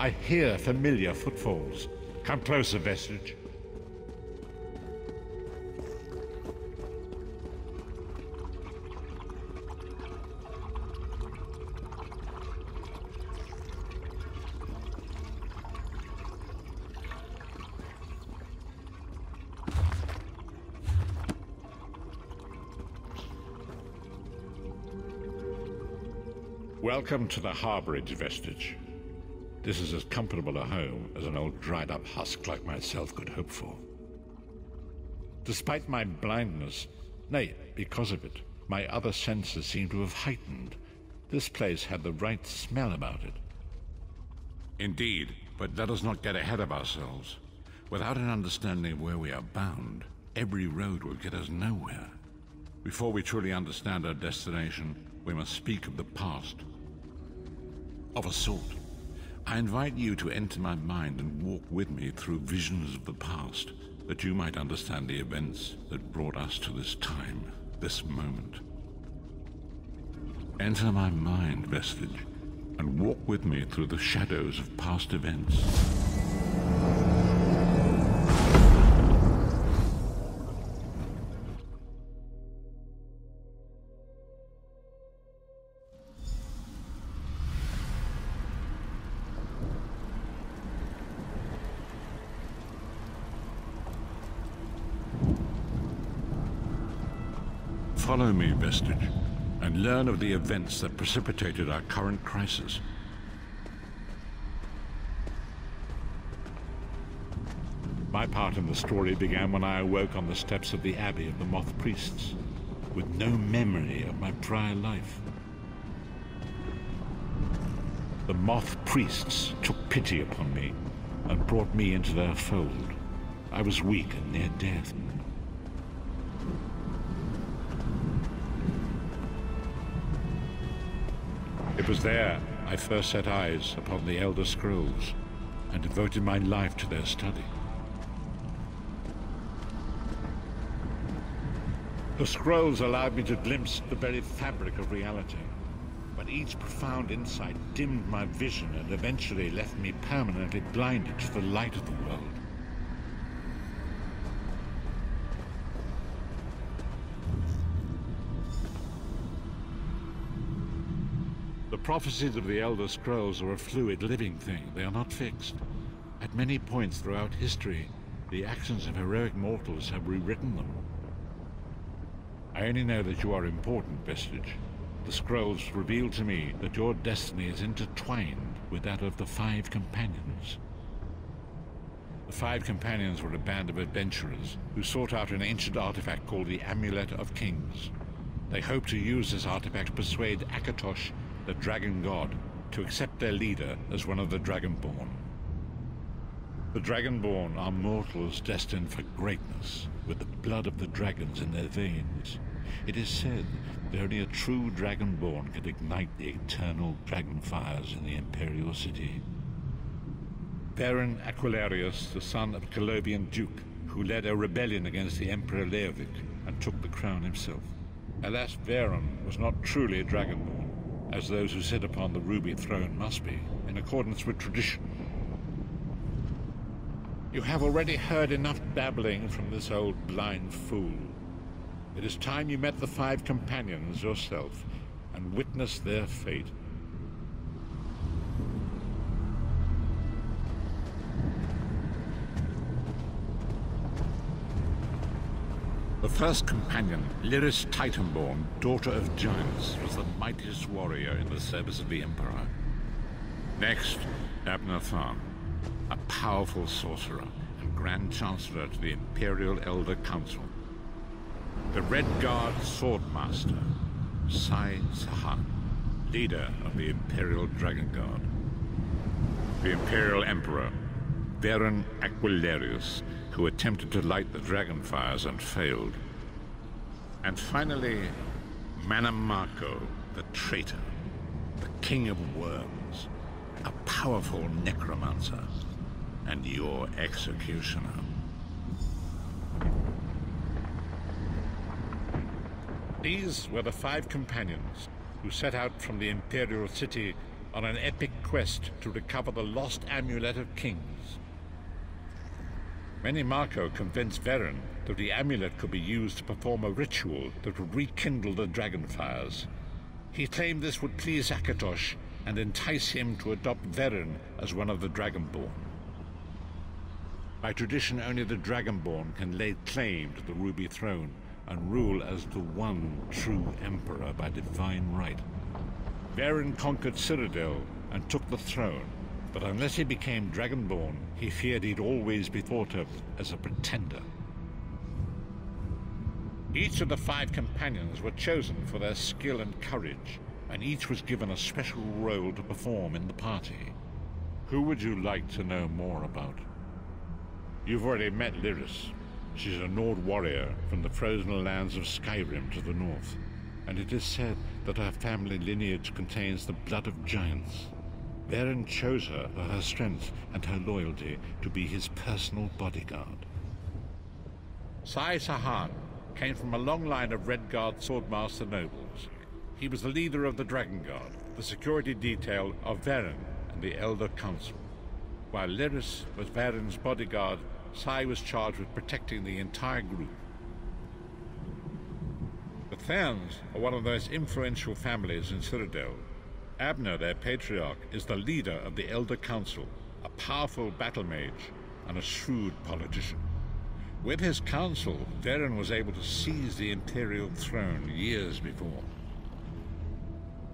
I hear familiar footfalls. Come closer, Vestige. Welcome to the Harborage, Vestige. This is as comfortable a home as an old dried-up husk like myself could hope for. Despite my blindness, nay, because of it, my other senses seem to have heightened. This place had the right smell about it. Indeed, but let us not get ahead of ourselves. Without an understanding of where we are bound, every road will get us nowhere. Before we truly understand our destination, we must speak of the past. Of a sort. I invite you to enter my mind and walk with me through visions of the past, that you might understand the events that brought us to this time, this moment. Enter my mind, Vestige, and walk with me through the shadows of past events. Follow me, Vestige, and learn of the events that precipitated our current crisis. My part in the story began when I awoke on the steps of the Abbey of the Moth Priests, with no memory of my prior life. The Moth Priests took pity upon me and brought me into their fold. I was weak and near death. It was there I first set eyes upon the Elder Scrolls and devoted my life to their study. The scrolls allowed me to glimpse the very fabric of reality, but each profound insight dimmed my vision and eventually left me permanently blinded to the light of the world. The prophecies of the Elder Scrolls are a fluid, living thing. They are not fixed. At many points throughout history, the actions of heroic mortals have rewritten them. I only know that you are important, Vestige. The scrolls reveal to me that your destiny is intertwined with that of the Five Companions. The Five Companions were a band of adventurers who sought out an ancient artifact called the Amulet of Kings. They hoped to use this artifact to persuade Akatosh, the Dragon God, to accept their leader as one of the Dragonborn. The Dragonborn are mortals destined for greatness, with the blood of the dragons in their veins. It is said that only a true Dragonborn can ignite the eternal dragon fires in the Imperial City. Baron Aquilarius, the son of a Colovian duke, who led a rebellion against the Emperor Leovic and took the crown himself. Alas, Veron was not truly a Dragonborn, as those who sit upon the ruby throne must be, in accordance with tradition. You have already heard enough babbling from this old blind fool. It is time you met the Five Companions yourself and witnessed their fate. The first companion, Lyris Titanborn, daughter of giants, was the mightiest warrior in the service of the Emperor. Next, Abner Tharn, a powerful sorcerer and Grand Chancellor to the Imperial Elder Council. The Red Guard Swordmaster, Sai Sahan, leader of the Imperial Dragon Guard. The Imperial Emperor, Baron Aquilarius, who attempted to light the dragon fires and failed. And finally, Manamako, the traitor, the king of worms, a powerful necromancer, and your executioner. These were the Five Companions who set out from the Imperial City on an epic quest to recover the lost Amulet of Kings. Menimarco convinced Veren that the amulet could be used to perform a ritual that would rekindle the dragonfires. He claimed this would please Akatosh and entice him to adopt Veren as one of the Dragonborn. By tradition, only the Dragonborn can lay claim to the Ruby Throne and rule as the one true Emperor by divine right. Veren conquered Cyrodiil and took the throne, but unless he became Dragonborn, he feared he'd always be thought of as a pretender. Each of the 5 companions were chosen for their skill and courage, and each was given a special role to perform in the party. Who would you like to know more about? You've already met Lyris. She's a Nord warrior from the frozen lands of Skyrim to the north, and it is said that her family lineage contains the blood of giants. Veren chose her for her strength and her loyalty to be his personal bodyguard. Sai Sahan came from a long line of Redguard swordmaster nobles. He was the leader of the Dragon Guard, the security detail of Veren and the Elder Council. While Lyris was Veren's bodyguard, Sai was charged with protecting the entire group. The Therns are one of the most influential families in Cyrodiil. Abner, their patriarch, is the leader of the Elder Council, a powerful battle mage and a shrewd politician. With his council, Veren was able to seize the Imperial throne years before.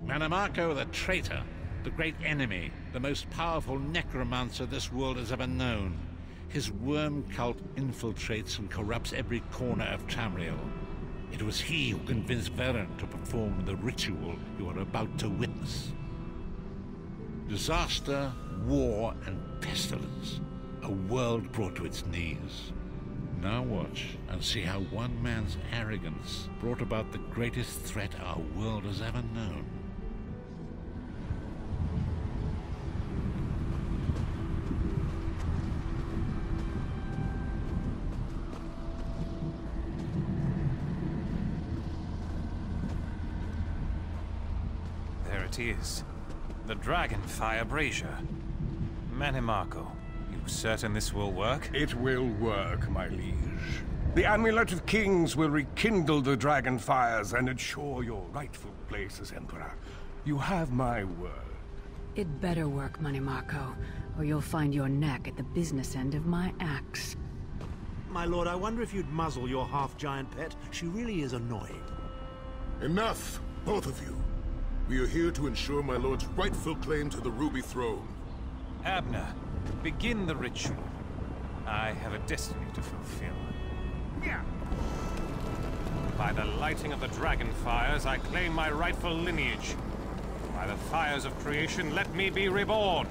Menimarco the traitor, the great enemy, the most powerful necromancer this world has ever known. His worm cult infiltrates and corrupts every corner of Tamriel. It was he who convinced Veren to perform the ritual you are about to witness. Disaster, war, and pestilence. A world brought to its knees. Now watch and see how one man's arrogance brought about the greatest threat our world has ever known. There it is. The Dragonfire Brazier. Menimarco, you certain this will work? It will work, my liege. The Amulet of Kings will rekindle the Dragonfires and ensure your rightful place as Emperor. You have my word. It better work, Menimarco, or you'll find your neck at the business end of my axe. My lord, I wonder if you'd muzzle your half-giant pet. She really is annoying. Enough, both of you. We are here to ensure my lord's rightful claim to the Ruby Throne. Abner, begin the ritual. I have a destiny to fulfill. Yeah. By the lighting of the Dragonfires, I claim my rightful lineage. By the fires of creation, let me be reborn.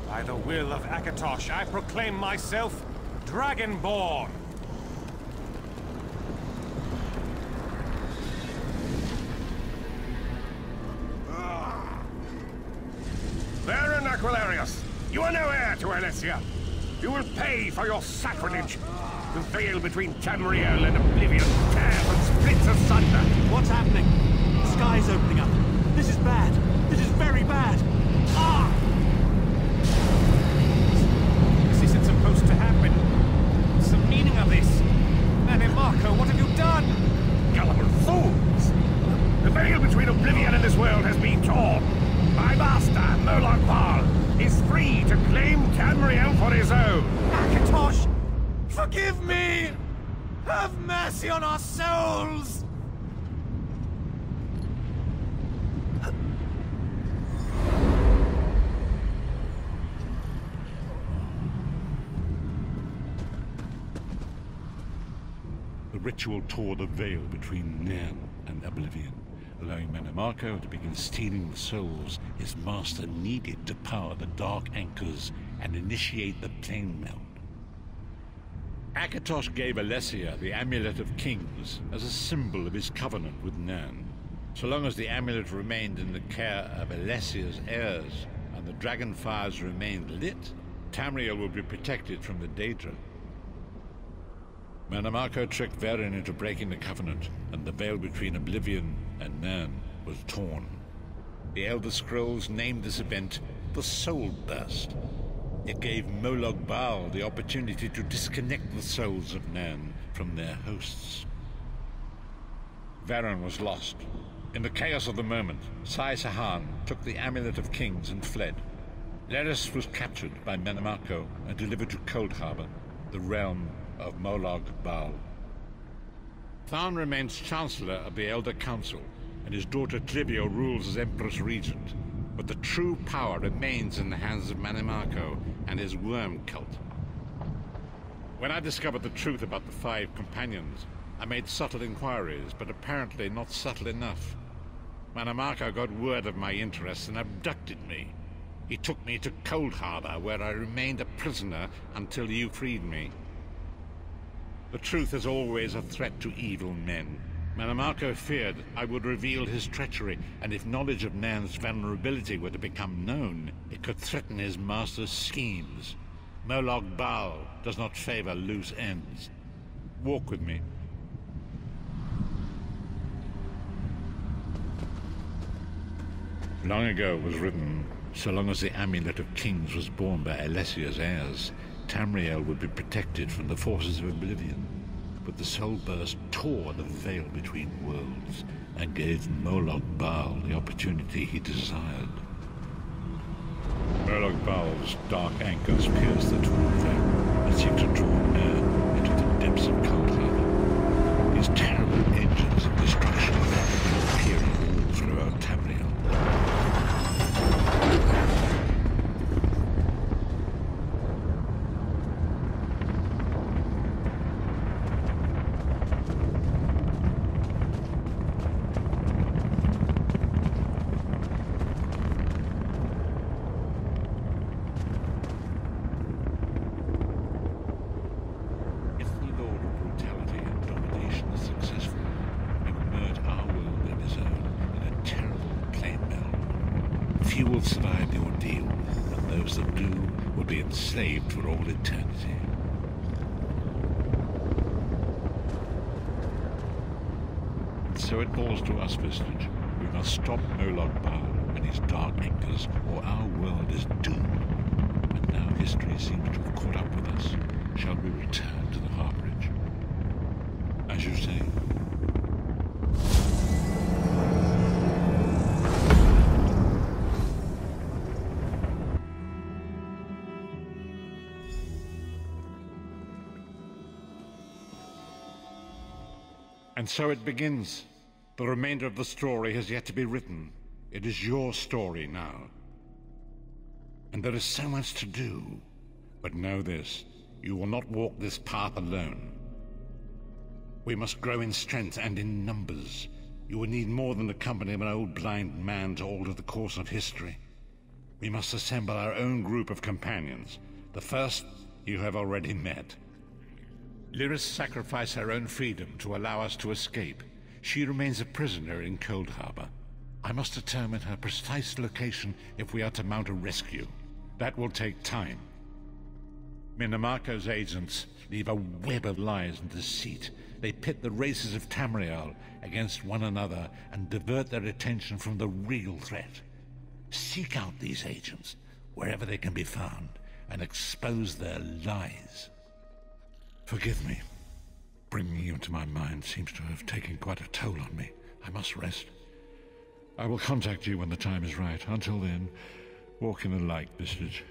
By the will of Akatosh, I proclaim myself Dragonborn. Veren Aquilarius, you are no heir to Alessia. You will pay for your sacrilege. The veil between Tamriel and Oblivion tears and splits asunder. What's happening? The sky's opening up. This is bad. This is very bad. Ah! This isn't supposed to happen. What's the meaning of this? Menimarco, what have you done? Gullible fools! The veil between Oblivion and this world has been torn. My master, Moloch Val, is free to claim Tamriel for his own. Akatosh, forgive me! Have mercy on our souls! The ritual tore the veil between Nairn and Oblivion, allowing Menimarco to begin stealing the souls his master needed to power the Dark Anchors and initiate the plane melt. Akatosh gave Alessia the Amulet of Kings as a symbol of his covenant with Nairn. So long as the amulet remained in the care of Alessia's heirs and the Dragonfires remained lit, Tamriel would be protected from the Daedra. Menimarco tricked Veren into breaking the covenant, and the veil between Oblivion and Nairn was torn. The Elder Scrolls named this event the Soul Burst. It gave Molag Bal the opportunity to disconnect the souls of Nan from their hosts. Varen was lost. In the chaos of the moment, Sai Sahan took the Amulet of Kings and fled. Leris was captured by Menamarco and delivered to Cold Harbor, the realm of Molag Bal. Tharn remains Chancellor of the Elder Council, and his daughter Clivio rules as Empress Regent. But the true power remains in the hands of Menamarco and his worm cult. When I discovered the truth about the 5 companions, I made subtle inquiries, but apparently not subtle enough. Menamarco got word of my interests and abducted me. He took me to Cold Harbor, where I remained a prisoner until you freed me. The truth is always a threat to evil men. Menamarco feared I would reveal his treachery, and if knowledge of Nan's vulnerability were to become known, it could threaten his master's schemes. Molag Bal does not favor loose ends. Walk with me. Long ago was written, so long as the Amulet of Kings was borne by Alessia's heirs, Tamriel would be protected from the forces of oblivion. But the Soul Burst tore the veil between worlds and gave Molag Bal the opportunity he desired. Molag Bal's dark anchors pierce the torn veil and seek to draw man into the depths of Cold Harbor. These terrible engines of destruction are appearing all throughout Tamriel. Few will survive the ordeal, and those that do will be enslaved for all eternity. And so it falls to us, Vestige. We must stop Molag Bal and his dark anchors, or our world is doomed. And now history seems to have caught up with us. Shall we return to the harborage? As you say. And so it begins. The remainder of the story has yet to be written. It is your story now. And there is so much to do. But know this, you will not walk this path alone. We must grow in strength and in numbers. You will need more than the company of an old blind man to alter the course of history. We must assemble our own group of companions. The first you have already met. Lyris sacrificed her own freedom to allow us to escape. She remains a prisoner in Cold Harbor. I must determine her precise location if we are to mount a rescue. That will take time. Menamarco's agents leave a web of lies and deceit. They pit the races of Tamriel against one another and divert their attention from the real threat. Seek out these agents, wherever they can be found, and expose their lies. Forgive me. Bringing you into my mind seems to have taken quite a toll on me. I must rest. I will contact you when the time is right. Until then, walk in the light, Vestige.